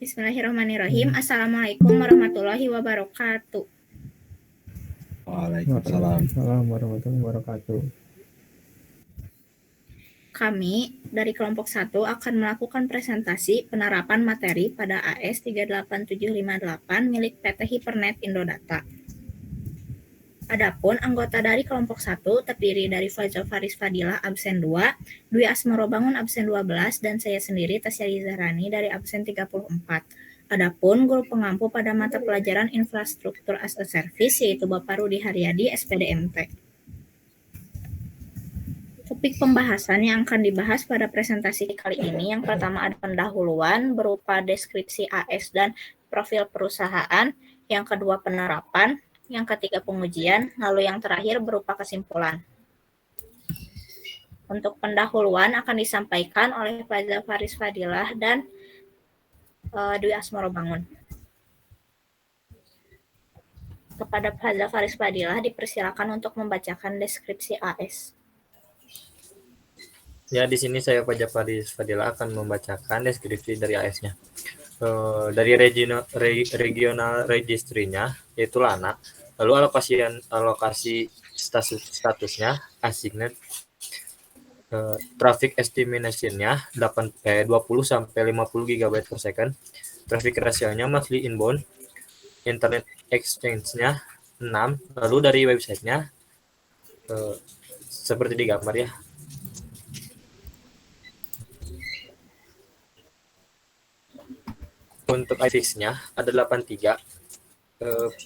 Bismillahirrahmanirrahim. Assalamualaikum warahmatullahi wabarakatuh. Waalaikumsalam. Waalaikumsalam warahmatullahi wabarakatuh. Kami dari kelompok 1 akan melakukan presentasi penerapan materi pada AS 38758 milik PT Hypernet Indodata. Adapun anggota dari kelompok 1 terdiri dari Faisal Faris Fadilah absen 2, Dwi Asmarobangun absen 12, dan saya sendiri Tasya Zahrani dari absen 34. Adapun guru pengampu pada mata pelajaran Infrastruktur as a Service yaitu Bapak Rudi Haryadi, SPDMT. Topik pembahasan yang akan dibahas pada presentasi kali ini, yang pertama ada pendahuluan berupa deskripsi AS dan profil perusahaan, yang kedua penerapan, yang ketiga pengujian, lalu yang terakhir berupa kesimpulan. Untuk pendahuluan akan disampaikan oleh Faisal Faris Fadilah dan Dwi Asmarobangun. Kepada Faisal Faris Fadilah dipersilakan untuk membacakan deskripsi AS. Ya, di sini saya Faisal Faris Fadilah akan membacakan deskripsi dari AS-nya. Dari regional registrinya yaitu LANA, lalu alokasi statusnya assigned, traffic estimation-nya 20 sampai 50 GB per second, traffic ratio-nya monthly inbound, internet exchange-nya 6, lalu dari website-nya seperti di gambar ya. Untuk IPX-nya ada 83,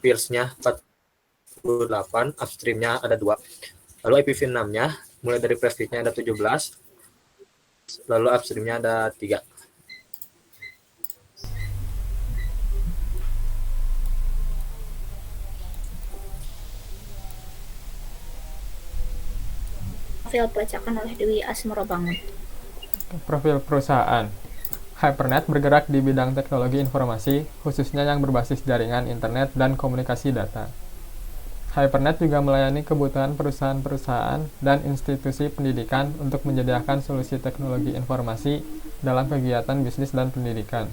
peers-nya 48, upstream-nya ada 2. Lalu IPv6-nya mulai dari prefit-nya ada 17, lalu upstream-nya ada 3. Profil bacakan oleh Dwi Asmarobangun. Profil perusahaan. Hypernet bergerak di bidang teknologi informasi, khususnya yang berbasis jaringan internet dan komunikasi data. Hypernet juga melayani kebutuhan perusahaan-perusahaan dan institusi pendidikan untuk menyediakan solusi teknologi informasi dalam kegiatan bisnis dan pendidikan.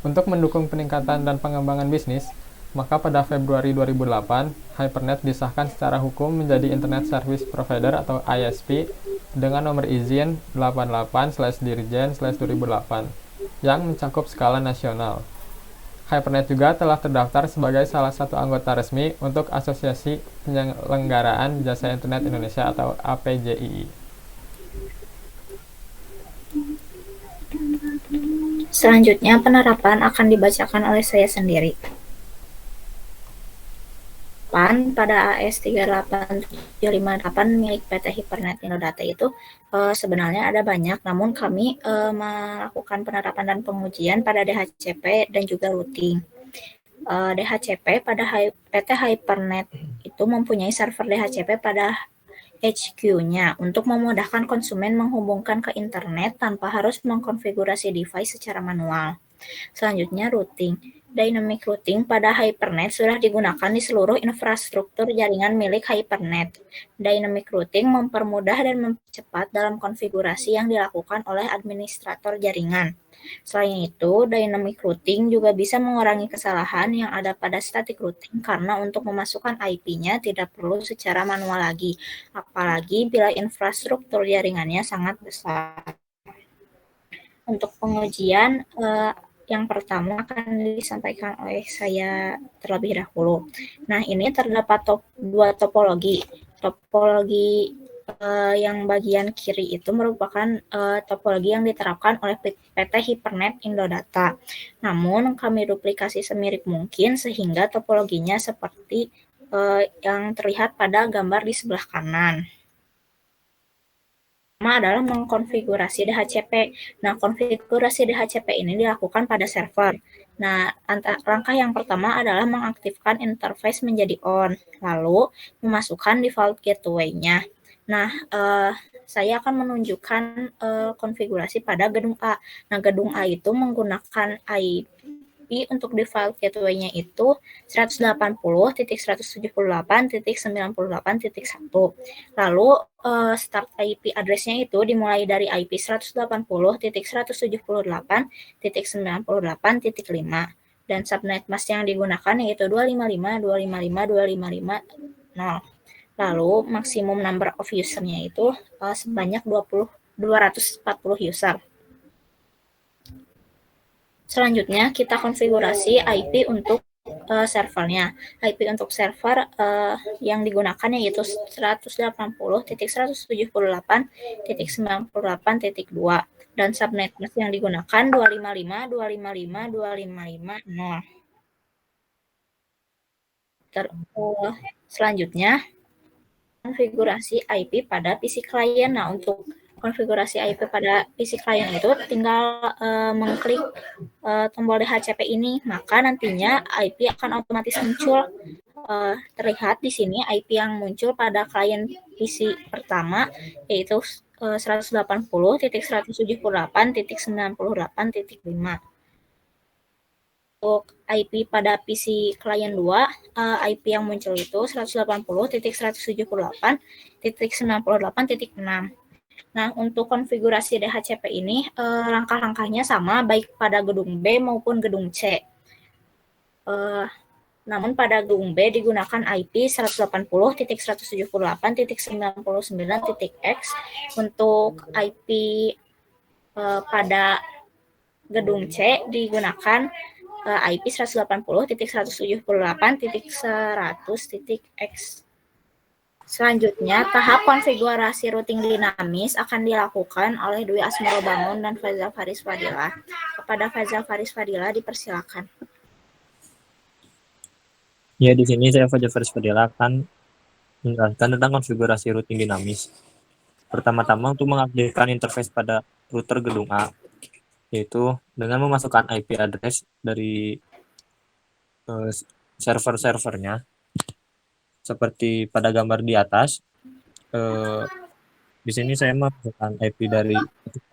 Untuk mendukung peningkatan dan pengembangan bisnis, maka pada Februari 2008, Hypernet disahkan secara hukum menjadi Internet Service Provider atau ISP dengan nomor izin 88/Dirjen/2008 yang mencakup skala nasional. Hypernet juga telah terdaftar sebagai salah satu anggota resmi untuk Asosiasi Penyelenggaraan Jasa Internet Indonesia atau APJII. Selanjutnya penerapan akan dibacakan oleh saya sendiri. Pada AS 38758 milik PT Hypernet Indodata itu sebenarnya ada banyak, namun kami melakukan penerapan dan pengujian pada DHCP dan juga routing. DHCP pada PT Hypernet itu mempunyai server DHCP pada HQ-nya untuk memudahkan konsumen menghubungkan ke internet tanpa harus mengkonfigurasi device secara manual. Selanjutnya routing. Dynamic routing pada Hypernet sudah digunakan di seluruh infrastruktur jaringan milik Hypernet. Dynamic routing mempermudah dan mempercepat dalam konfigurasi yang dilakukan oleh administrator jaringan. Selain itu, dynamic routing juga bisa mengurangi kesalahan yang ada pada static routing karena untuk memasukkan IP-nya tidak perlu secara manual lagi, apalagi bila infrastruktur jaringannya sangat besar. Untuk pengujian, yang pertama akan disampaikan oleh saya terlebih dahulu. Nah, ini terdapat dua topologi. Topologi yang bagian kiri itu merupakan topologi yang diterapkan oleh PT Hypernet Indodata. Namun, kami duplikasi semirip mungkin sehingga topologinya seperti yang terlihat pada gambar di sebelah kanan. Pertama adalah mengkonfigurasi DHCP. Nah, konfigurasi DHCP ini dilakukan pada server. Nah, langkah yang pertama adalah mengaktifkan interface menjadi on, lalu memasukkan default gateway-nya. Nah, saya akan menunjukkan konfigurasi pada gedung A. Nah, gedung A itu menggunakan IP IP untuk default gateway-nya itu 180.178.98.1. Lalu start IP address-nya itu dimulai dari IP 180.178.98.5 dan subnet mask yang digunakan yaitu 255.255.255.0. Lalu maksimum number of user-nya itu sebanyak 240 user. Selanjutnya kita konfigurasi IP untuk servernya. IP untuk server yang digunakan yaitu 180.178.98.2 dan subnet mask yang digunakan 255.255.255.0. Selanjutnya konfigurasi IP pada PC klien. Nah, untuk konfigurasi IP pada PC klien itu tinggal mengklik tombol DHCP ini, maka nantinya IP akan otomatis muncul. Terlihat di sini IP yang muncul pada klien PC pertama yaitu 180.178.98.5. Untuk IP pada PC klien 2, IP yang muncul itu 180.178.98.6. Nah, untuk konfigurasi DHCP ini langkah-langkahnya sama baik pada gedung B maupun gedung C. Namun pada gedung B digunakan IP 180.178.99.x. Untuk IP pada gedung C digunakan IP 180.178.100.x. Selanjutnya, tahap konfigurasi routing dinamis akan dilakukan oleh Dwi Asmarobangun dan Faizal Faris Fadila. Kepada Faizal Faris Fadila dipersilakan. Ya, di sini saya Fajar Faris Fadila akan menjelaskan tentang konfigurasi routing dinamis. Pertama-tama untuk mengaktifkan interface pada router gedung A, yaitu dengan memasukkan IP address dari server-servernya seperti pada gambar di atas. Di sini saya memasukkan IP dari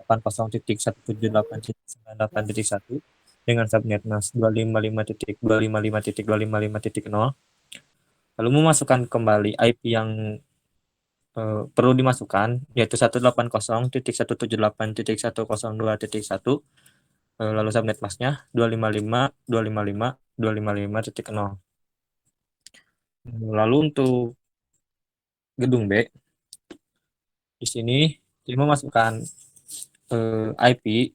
180.178.98.1 dengan subnet mask 255.255.255.0. Lalu memasukkan kembali IP yang perlu dimasukkan yaitu 180.178.102.1. Lalu subnet masknya 255.255.255.0. Lalu untuk gedung B, di sini kita memasukkan IP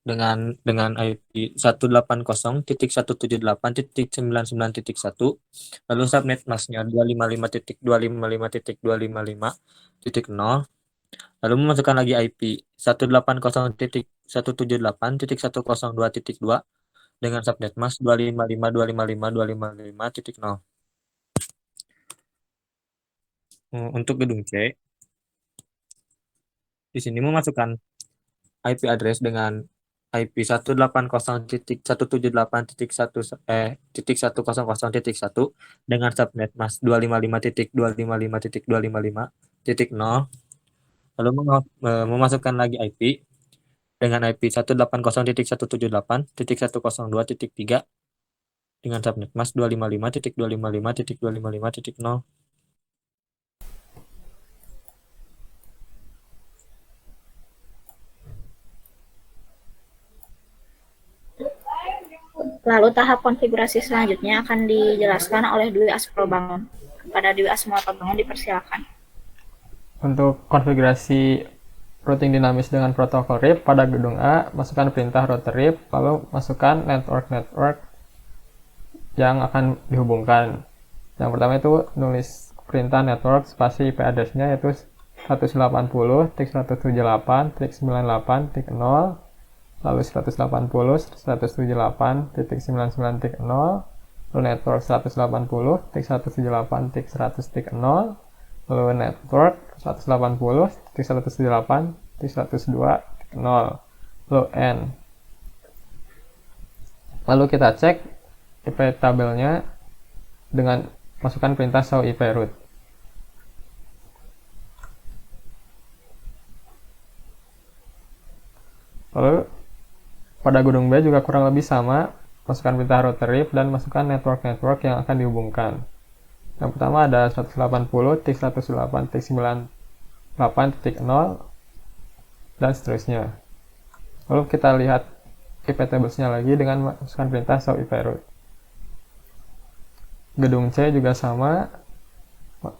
dengan IP 180.178.99.1, lalu subnet masknya 255.255.255.0, lalu memasukkan lagi IP 180.178.102.2 dengan subnet mask 255.255.255.0. Untuk gedung C, di sini memasukkan IP address dengan IP 180.178.1.100.1 dengan subnet mask 255.255.255.0. Lalu memasukkan lagi IP dengan IP 180.178.102.3 dengan subnet mask 255.255.255.0. Lalu tahap konfigurasi selanjutnya akan dijelaskan oleh Dwi Asmarobangun. Kepada Dwi Asmarobangun dipersilakan. Untuk konfigurasi routing dinamis dengan protokol RIP pada gedung A, masukkan perintah router RIP, lalu masukkan network yang akan dihubungkan. Yang pertama itu nulis perintah network spasi IP address-nya yaitu 180.178.98.0, lalu 180.178.99.0, lalu network 180.178.100.0, lalu network 180.178.102.0, lalu N. Lalu kita cek IP tabelnya dengan masukkan perintah show IP root. Pada gedung B juga kurang lebih sama, masukkan perintah route trip dan masukkan network-network yang akan dihubungkan. Yang pertama ada 180.168.98.0 dan seterusnya. Lalu kita lihat IP tables-nya lagi dengan masukkan perintah show IP route. Gedung C juga sama,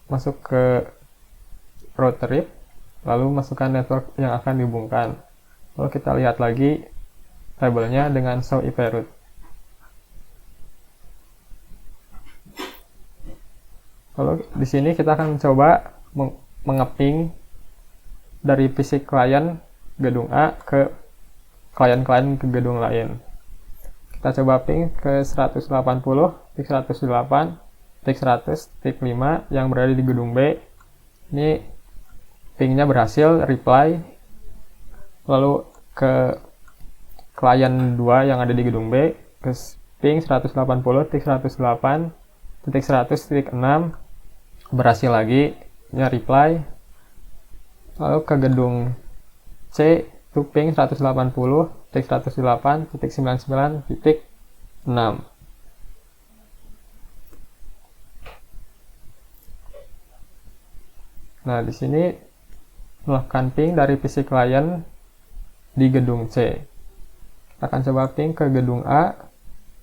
masuk ke route trip, lalu masukkan network yang akan dihubungkan. Lalu kita lihat lagi tabelnya dengan show IP route. Lalu di sini kita akan mencoba mengeping dari PC klien gedung A ke klien-klien ke gedung lain. Kita coba ping ke 180.108.100.5 yang berada di gedung B. Ini pingnya berhasil, reply. Lalu ke klien 2 yang ada di gedung B, ke ping 180.108.100.6 berhasil lagi, nya reply. Lalu ke gedung C itu ping 180.108.99.6. Nah, di sini melakukan ping dari PC klien di gedung C. Kita akan coba ping ke gedung A,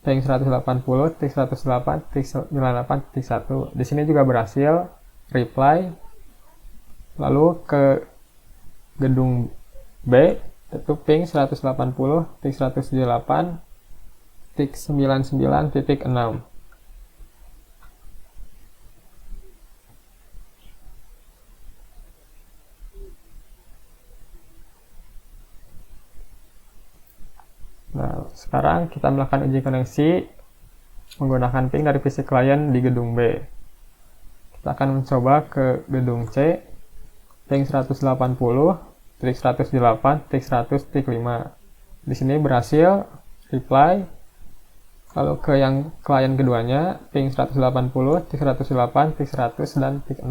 ping 180.108.98.1. Di sini juga berhasil, reply. Lalu ke gedung B, itu ping 180.108.99.6. Nah, sekarang kita melakukan uji koneksi menggunakan ping dari PC klien di gedung B. Kita akan mencoba ke gedung C, ping 180.108.100.5. Di sini berhasil, reply. Lalu ke yang klien keduanya, ping 180.108.100 dan tik 6.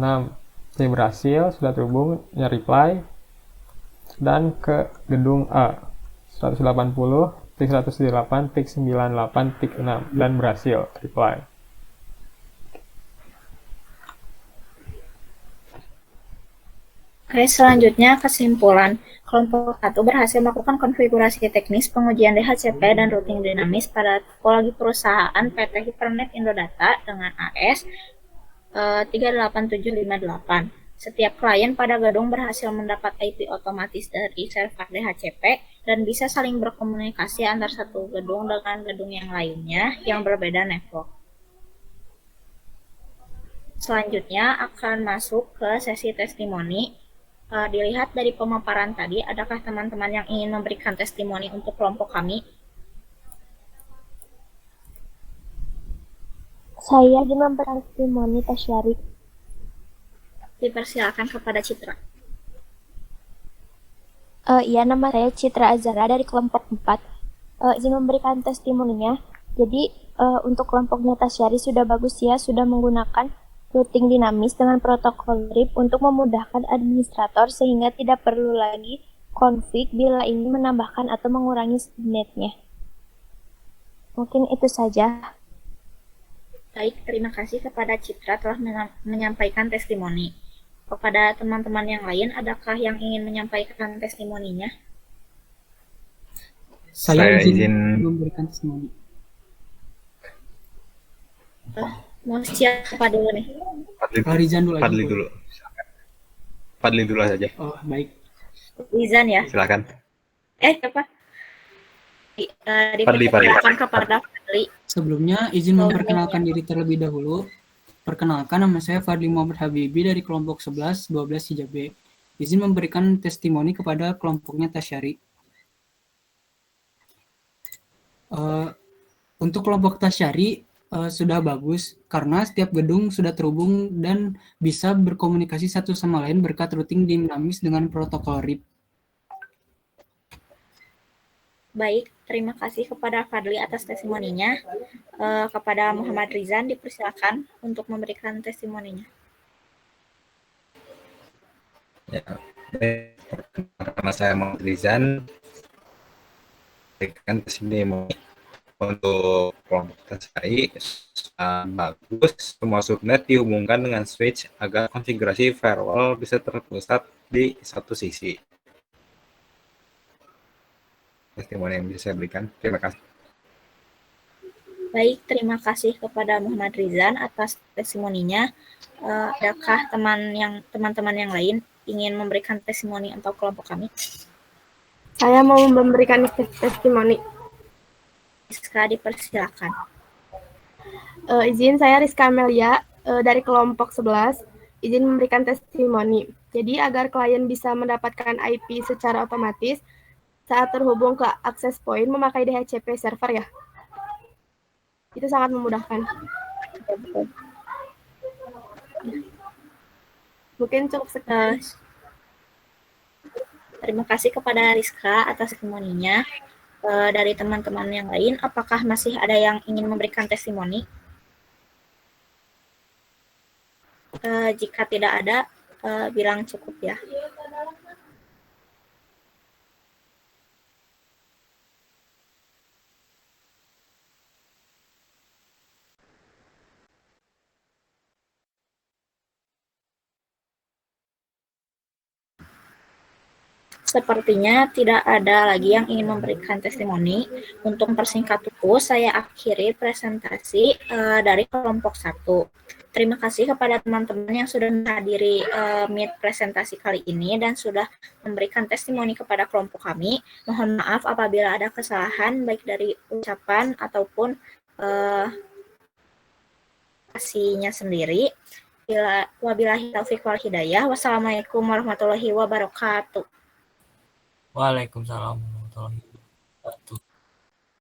Ini berhasil, sudah terhubung, ya reply. Dan ke gedung A, 180.108.98.6 dan berhasil, reply. Oke, selanjutnya kesimpulan. Kelompok 1 berhasil melakukan konfigurasi teknis pengujian DHCP dan routing dinamis pada topologi perusahaan PT Hypernet Indodata dengan AS 38758. Setiap klien pada gedung berhasil mendapat IP otomatis dari server DHCP dan bisa saling berkomunikasi antar satu gedung dengan gedung yang lainnya yang berbeda network. Selanjutnya akan masuk ke sesi testimoni. Dilihat dari pemaparan tadi, adakah teman-teman yang ingin memberikan testimoni untuk kelompok kami? Saya ingin memberikan testimoni Tasyari. Dipersilakan kepada Citra. Iya, nama saya Citra Azara dari kelompok 4. Izin memberikan testimoninya. Jadi, untuk kelompoknya Tasyari sudah bagus ya, sudah menggunakan routing dinamis dengan protokol RIP untuk memudahkan administrator sehingga tidak perlu lagi config bila ingin menambahkan atau mengurangi subnetnya. Mungkin itu saja. Baik, terima kasih kepada Citra telah menyampaikan testimoni. Kepada teman-teman yang lain, adakah yang ingin menyampaikan testimoninya? Saya izin memberikan testimoni. Mau siapa dulu nih? Rizan dulu. Fadli dulu. Fadli dulu saja. Oh, baik. Rizan ya? Silakan. Siapa? Dipersilakan kepada Fadli. Sebelumnya izin memperkenalkan diri terlebih dahulu. Perkenalkan, nama saya Fadli Muhammad Habibi dari kelompok 11 12 Hijabe. Izin memberikan testimoni kepada kelompoknya Tasyari. Untuk kelompok Tasyari sudah bagus karena setiap gedung sudah terhubung dan bisa berkomunikasi satu sama lain berkat routing dinamis dengan protokol RIP. Baik, terima kasih kepada Fadli atas testimoninya. Kepada Muhammad Rizan dipersilakan untuk memberikan testimoninya. Ya, karena saya Muhammad Rizan, memberikan testimoni untuk kelompok TSI. Bagus, semua subnet dihubungkan dengan switch agar konfigurasi firewall bisa terpusat di satu sisi. Testimoni yang bisa saya berikan. Terima kasih. Baik, terima kasih kepada Muhammad Rizan atas testimoninya. Adakah teman-teman yang lain ingin memberikan testimoni untuk kelompok kami? Saya mau memberikan testimoni. Rizka, dipersilakan. Izin, saya Rizka Amelia dari kelompok 11, izin memberikan testimoni. Jadi agar klien bisa mendapatkan IP secara otomatis saat terhubung ke access point memakai DHCP server ya. Itu sangat memudahkan. Mungkin cukup sekian. Terima kasih kepada Rizka atas testimoninya. Dari teman-teman yang lain, apakah masih ada yang ingin memberikan testimoni? Jika tidak ada, bilang cukup ya. Sepertinya tidak ada lagi yang ingin memberikan testimoni. Untuk mempersingkat waktu, saya akhiri presentasi dari kelompok 1. Terima kasih kepada teman-teman yang sudah menghadiri meet presentasi kali ini dan sudah memberikan testimoni kepada kelompok kami. Mohon maaf apabila ada kesalahan baik dari ucapan ataupun presentasinya sendiri. Wabillahi taufiq wal hidayah. Wassalamualaikum warahmatullahi wabarakatuh. Waalaikumsalam warahmatullahi wabarakatuh.